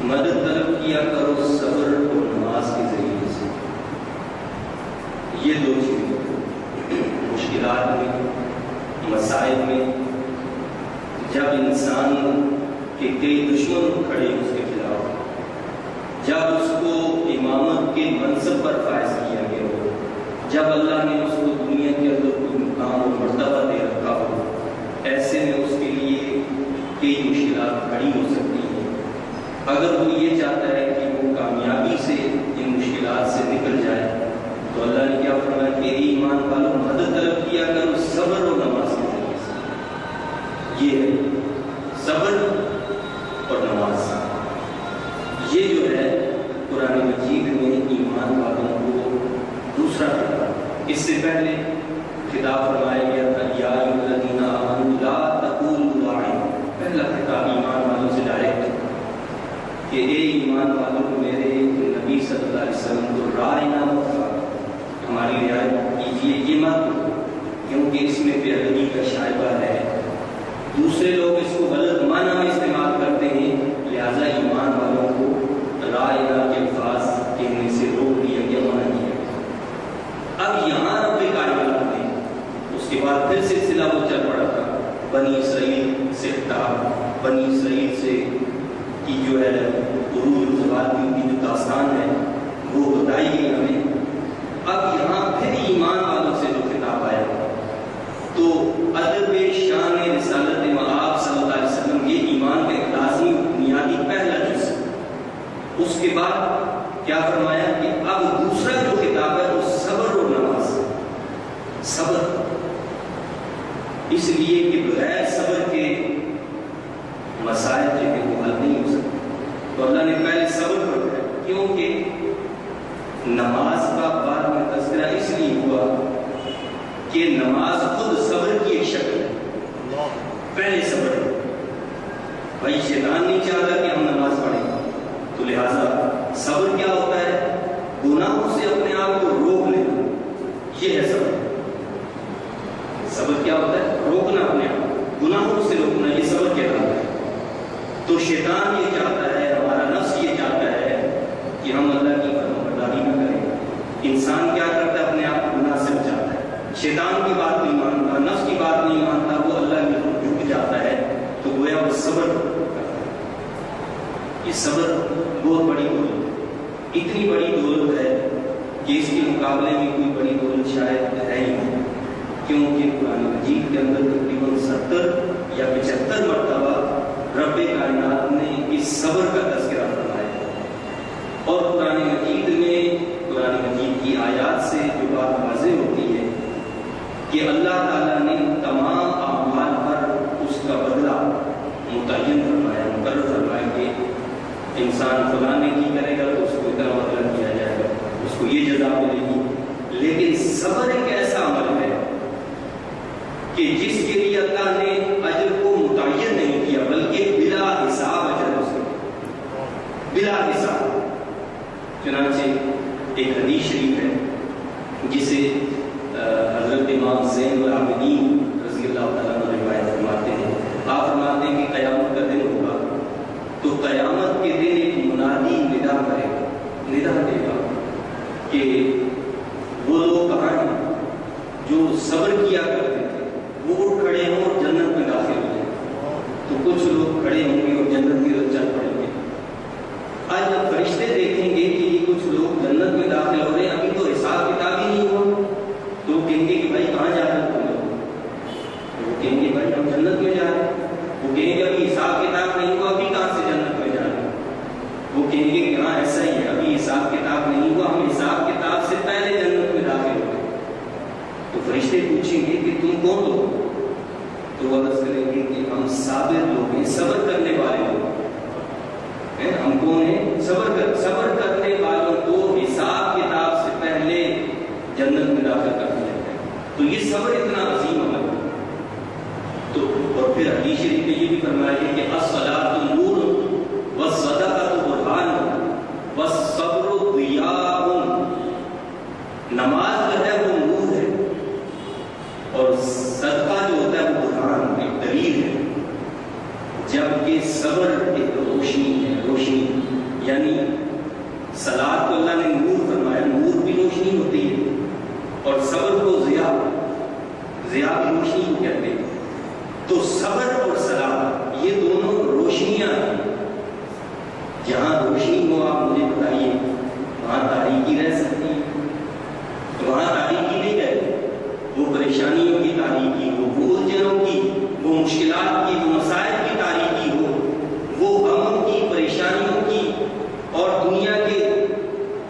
مدد طلب کیا کرو صبر اور نماز کے ذریعے سے. یہ دو چیزیں مشکلات میں، مسائل میں، جب انسان کے کئی دشمن کھڑے اس کے خلاف، جب اس کو امامت کے منصب پر فائز کیا گیا ہو، جب اللہ نے اس کو دنیا کے اندر کوئی مقام اور مرتبہ دے رکھا ہو، ایسے میں اس کے لیے کئی مشکلات کھڑی ہو سکتی ہیں. اگر وہ یہ چاہتا ہے کہ وہ کامیابی سے ان مشکلات سے نکل جائے تو اللہ نے کیا فرمایا کہ ایمان والوں مدد طلب کیا کرو صبر و نماز کے ذریعے سے. یہ ہے صبر اور نماز. یہ جو ہے قرآن مجید میں ایمان والوں کو دوسرا خطاب. اس سے پہلے خطاب فرمایا گیا تھا یا ایھا الذین آمنوا لا تقولوا راعنا. پہلا خطاب ایمان والوں سے ڈائریکٹ کہ اے ایمان والوں میرے نبی صلی اللہ علیہ وسلم کو راعنا ہماری رعایت کیجیے، یہ مت کیونکہ اس میں بے ادبی کا شائبہ ہے. دوسرے لوگ اس کو غلط معنی میں استعمال کرتے ہیں، لہذا ایمان والوں کو راعنا کے الفاظ کہنے سے روک دیا گیا، منع کیا. اب یہاں رب کائنات نے اس کے بعد پھر سلسلہ وہ چل پڑا تھا بنی اسرائیل سے خطاب، بنی اسرائیل سے کی جو ہے عروج و زوال کی جو داستان ہے وہ بتائی گئی ہمیں. اب یہاں پھر ایمان والوں سے جو خطاب آیا تو ادب شان رسالت مآب صلی اللہ علیہ وسلم یہ ایمان کا ایک لازمی بنیادی پہلا جز. اس کے بعد کیا فرمایا کہ اب دوسرا جو خطاب ہے وہ صبر اور نماز. صبر اس لیے کہ بغیر صبر کے مسائل جو ہے وہ حل نہیں ہو سکتے. تو اللہ نے پہلے صبر پر کہا کیونکہ نماز کا بعد میں تذکرہ اس لیے ہوا کہ نماز خود صبر کی ایک شکل ہے. پہلے صبر ہے بھائی، شیطان نہیں چاہتا کہ ہم نماز پڑھیں، تو لہٰذا صبر کیا ہوتا ہے؟ گناہوں سے اپنے آپ کو روک لینا، یہ ہے صبر. صبر کیا ہوتا ہے؟ روکنا اپنے آپ، گناہوں سے روکنا، یہ صبر کہلاتا ہے. تو شیطان یہ چاہتا ہے، ہمارا نفس یہ چاہتا ہے کہ ہم اللہ کی فرمانبرداری نہ کریں. انسان کیا کرتا ہے؟ اپنے آپ کو گناہ سے بچاتا ہے. شیطان کی بات نہیں مانتا، نفس کی بات نہیں مانتا، وہ اللہ کی طرف جھک جاتا ہے. تو گویا وہ صبر کرتا ہے. یہ صبر بہت بڑی دولت، اتنی بڑی دولت ہے کہ اس کے مقابلے میں کوئی بڑی دولت شاید ہے ہی نہیں. کیونکہ قرآن مجید کے اندر تقریباً 70 یا 75 مرتبہ رب کائنات نے اس صبر کا تذکرہ فرمایا ہے. اور قرآن مجید میں قرآن مجید کی آیات سے جو بات واضح ہوتی ہے کہ اللہ تعالیٰ نے تمام اعمال پر اس کا بدلہ متعین فرمایا، مقرر فرمایا کہ انسان فلاں نیکی کرے گا تو اس کو اتنا بدلہ دیا جائے گا، اس کو یہ جزا ملے گی. لیکن صبر ایک ایسا عمل ہے کہ جس کے لیے اللہ نے اجر کو متعین نہیں کیا بلکہ بلا حساب اجر اس کو، بلا حساب. چنانچہ ایک حدیث شریف ہے جسے حضرت امام زین العابدین رضی اللہ تعالیٰ عنہ روایت فرماتے ہیں. آپ فرماتے ہیں کہ قیامت کا دن ہوگا تو قیامت کے دن ایک منادی ندا کرے گا، ندا دے گا کہ وہ لوگ کہاں ہیں جو صبر کیا کرتے تھے، وہ اٹھ کھڑے ہوں اور جنت میں داخل ہو جائیں. تو کچھ لوگ کھڑے ہوں گے اور جنت کی طرف چل پڑیں گے. آج جب فرشتے دیکھیں گے کہ یہ کچھ لوگ جنت میں داخل ہو رہے ہیں، ابھی تو حساب کتاب ہی نہیں ہوا، تو وہ کہیں گے کہ بھائی کہاں جا رہے ہیں؟ وہ کہیں گے بھائی ہم جنت میں جا رہے ہیں. وہ کہیں گے ابھی حساب کتاب نہیں ہوا، ابھی کہاں سے جنت میں جا رہے ہیں؟ وہ کہیں گے کہ ہاں ایسا ہی ہے، ابھی حساب کتاب نہیں ہوا، ہم حساب کتاب سے پہلے جنت میں داخل ہو گئے. تو فرشتے پوچھیں گے کہ تم کون ہو؟ تو وہ عرض کریں گے کہ ہم صابر لوگ ہیں، صبر کرنے والے لوگ ہیں. ہم کون ہیں؟ صبر کرنے والوں کو حساب کتاب سے پہلے جنت میں داخل کر دیا جاتا ہے. تو یہ صبر اتنا عظیم عمل ہے. تو اور پھر حدیث شریف میں یہ بھی فرمایا گیا کہ الصلاۃ نور صبر ایک روشنی ہے. روشنی یعنی صلاۃ کو اللہ نے نور فرمایا. نور بھی روشنی ہوتی ہے اور صبر کو ضیاء بھی روشنی کو کہتے ہیں. تو صبر اور صلاۃ یہ دونوں روشنیاں ہیں. جہاں روشنی ہو آپ مجھے بتائیے وہاں تاریکی رہ سکتی ہے؟ وہاں تاریکی نہیں رہتی. وہ پریشانیوں کی تاریکی ہو، وہ الجھنوں کی، وہ مشکلات کی، وہ مسائل کی تاریکی ہو، وہ غموں کی، پریشانیوں کی اور دنیا کے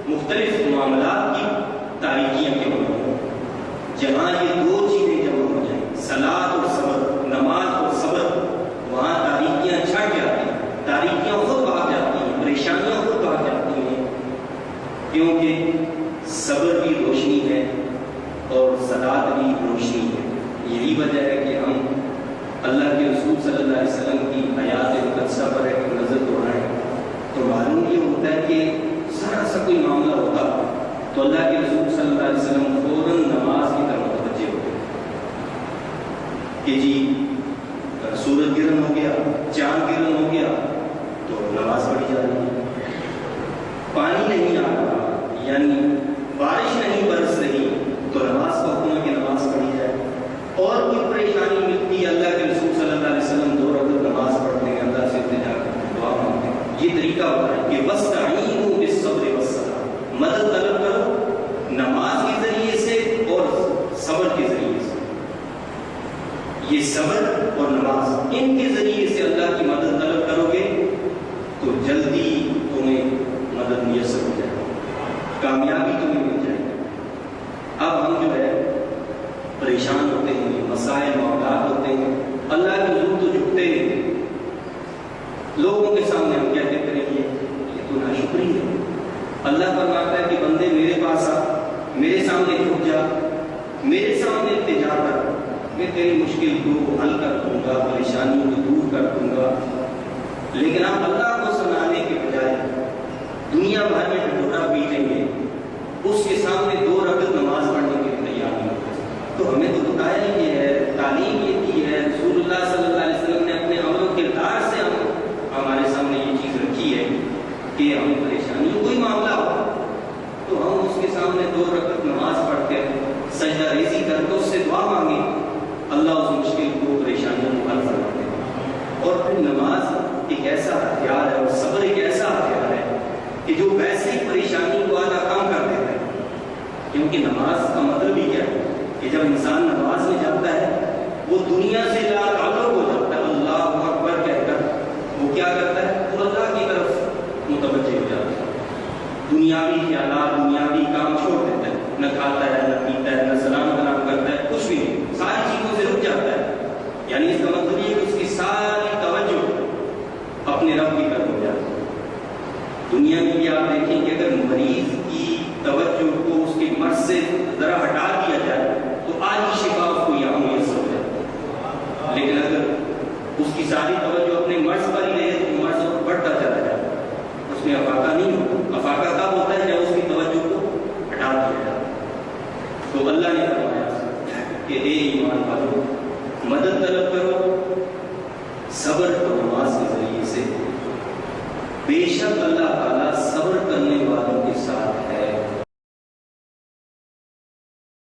مختلف معاملات کی تاریکیاں کیوں نہ ہوں. جہاں یہ دو چیزیں جمع ہو جائیں، صلاۃ اور صبر، نماز اور صبر، وہاں تاریکیاں چھٹ جاتی ہیں. تاریکیاں خود بھاگ جاتی ہیں، پریشانیاں خود بھاگ جاتی ہیں. کیونکہ صبر بھی روشنی ہے اور صلاۃ بھی روشنی ہے. یہی وجہ ہے کہ ہم اللہ کے رسول صلی اللہ علیہ وسلم کی حیات مقدسہ پر ایک نظر دوڑائیں تو معلوم یہ ہوتا ہے کہ ذرا سا کوئی معاملہ ہوتا تو اللہ کے رسول صلی اللہ علیہ وسلم فوراً نماز کی طرف متوجہ ہوتے کہ جی سورج گرہن ہو گیا، چاند گرہن ہو گیا تو نماز پڑھی جا رہی ہے. پانی نہیں آ رہا یعنی بارش نہیں برس رہی تو نماز کا حکم ہے کہ نماز پڑھی جائے. اور کوئی پریشانی ملتی ہے اللہ کے رسول صلی اللہ علیہ وسلم 2 رکعت نماز پڑھتے ہیں، اللہ سے التجا کرتے ہیں، دعا مانگتے ہیں. یہ طریقہ ہوتا ہے کہ وَاسْتَعِینُوا بِالصَّبْرِ وَالصَّلَاةِ، مدد طلب کرو نماز کے ذریعے سے اور صبر کے ذریعے سے. یہ صبر اور نماز ان کے ذریعے سے اللہ کی مدد طلب کرو گے تو جلدی تمہیں مدد میسر ہو جائے، کامیابی تمہیں مل جائے. اب ہم جو ہے پریشان ہوتے ہیں، مسائل معاملات ہوتے ہیں، اللہ کے حضور تو جھکتے ہیں. لوگوں کے سامنے ہم کیا کہتے ہیں یہ تو ناشکری ہے. اللہ فرماتا ہے کہ بندے میرے پاس آ، میرے سامنے جھک جا، میرے سامنے التجا کر، میں تیری مشکل کو حل کر دوں گا، پریشانیوں کو دور کر دوں گا. لیکن آپ اللہ کو سنانے کے بجائے دنیا بھر میں ڈھٹورا پیٹیں گے، اس کے سامنے 2 رکعت نماز پڑھنے کے لیے تیار نہیں ہوتے. تو ہمیں تو بتایا یہ ہے، تعلیم یہ دی ہے، رسول اللہ صلی اللہ علیہ وسلم نے اپنے عمل و کردار سے ہمارے سامنے یہ چیز رکھی ہے کہ ہم پریشانی کوئی معاملہ ہو تو ہم اس کے سامنے 2 رکعت نماز پڑھ کے سجدہ ریزی کر کے اس سے دعا مانگیں، اللہ اس مشکل کو، پریشانیوں کو حل فرما دے. اور پھر نماز ایک ایسا ہتھیار ہے اور صبر ایک ایسا ہتھیار ہے کہ جو ویسے ہی پریشانی کو آدھا کم کر دیتا ہے. کیونکہ نماز کا مطلب ہی کیا ہے کہ جب انسان نماز میں جاتا ہے وہ دنیا سے لا تعلق ہو جاتا ہے. اللہ اکبر کہہ کر وہ کیا کرتا ہے، وہ اللہ کی طرف متوجہ ہو جاتا ہے. دنیاوی خیالات، دنیاوی کام چھوڑ دیتا ہے، نہ کھاتا ہے، نہ پیتا ہے، نہ سلام کلام کرتا ہے، کچھ بھی نہیں، ساری چیزوں سے رک جاتا ہے. یعنی اس کا مطلب یہ کہ اس کی ساری توجہ اپنے رب کی طرف ہو جاتی ہے. دنیا میں بھی آپ دیکھیں کہ اگر مریض کی توجہ کو اس کے مرض سے ذرا ہٹا دیا جائے تو آج ہی شفا اس کو یہاں میسر ہو جائے. لیکن اگر اس کی ساری توجہ اپنے مرض پر ہی رہے تو مرض بڑھتا چلا جائے، اس میں افاقہ نہیں ہوتا. افاقہ کب ہوتا ہے جب اس کی توجہ کو ہٹا دیا جائے. تو اللہ نے فرمایا کہ اے ایمان والو مدد طلب کرو صبر اور نماز کے ذریعے سے. بے شک اللہ تعالیٰ